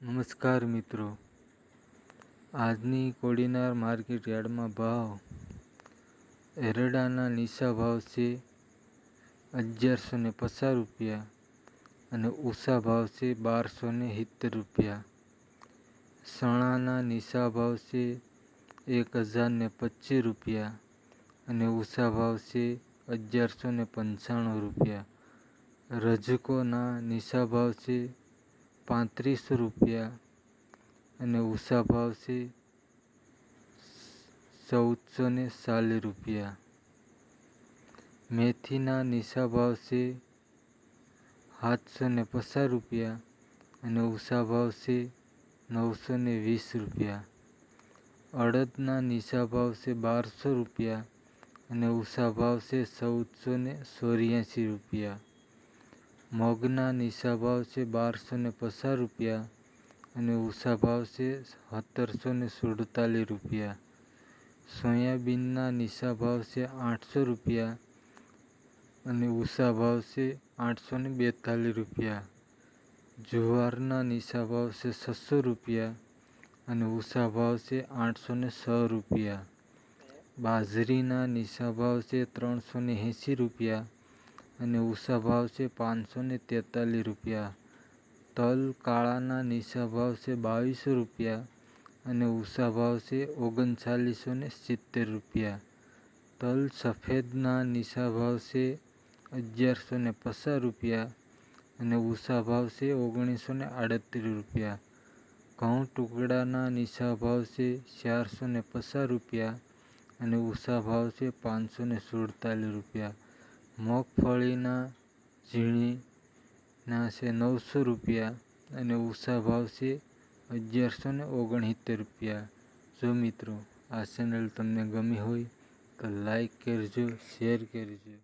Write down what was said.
નમસ્કાર મિત્રો, આજની કોડીનાર માર્કેટ યાર્ડમાં ભાવ. એરડાના નીચા ભાવ છે 1150 રૂપિયા અને ઊંચા ભાવ છે 1270 રૂપિયા. ચણાના નીચા ભાવ છે 1025 રૂપિયા અને ઊંચા ભાવ છે 1195 રૂપિયા. રજકોના નીચા ભાવ છે 35 રૂપિયા અને ઊંચા ભાવ છે 1440 રૂપિયા. મેથીના નીચા ભાવ છે 750 રૂપિયા અને ઊંચા ભાવ છે 920 રૂપિયા. અડદના નીચા ભાવ છે 1200 રૂપિયા અને ઊંચા ભાવ છે 1484 રૂપિયા. મગના નીચા ભાવ છે 1250 રૂપિયા અને ઊંચા ભાવ છે 1747 રૂપિયા. સોયાબીનના નીચા ભાવ છે 800 રૂપિયા અને ઊંચા ભાવ છે 842 રૂપિયા. જુવારના નીચા ભાવ છે 600 રૂપિયા અને ઊંચા ભાવ છે 806 રૂપિયા. બાજરીના નીચા ભાવ છે 380 રૂપિયા અને ઊંચા ભાવ છે 543 રૂપિયા. તલ કાળાના નીચા ભાવ છે 2200 રૂપિયા અને ઊંચા ભાવ છે 3970 રૂપિયા. તલ સફેદના નીચા ભાવ છે 1150 રૂપિયા અને ઊંચા ભાવ છે 1938 રૂપિયા. ઘઉં ટુકડાના નીચા ભાવ છે 450 રૂપિયા અને ઊંચા ભાવ છે 547 રૂપિયા. મગફળીના ઝીણીના છે 900 રૂપિયા અને ઊંચા ભાવ છે 1169 રૂપિયા. જો મિત્રો આ ચેનલ તમને ગમી હોય તો લાઈક કરજો, શેર કરજો.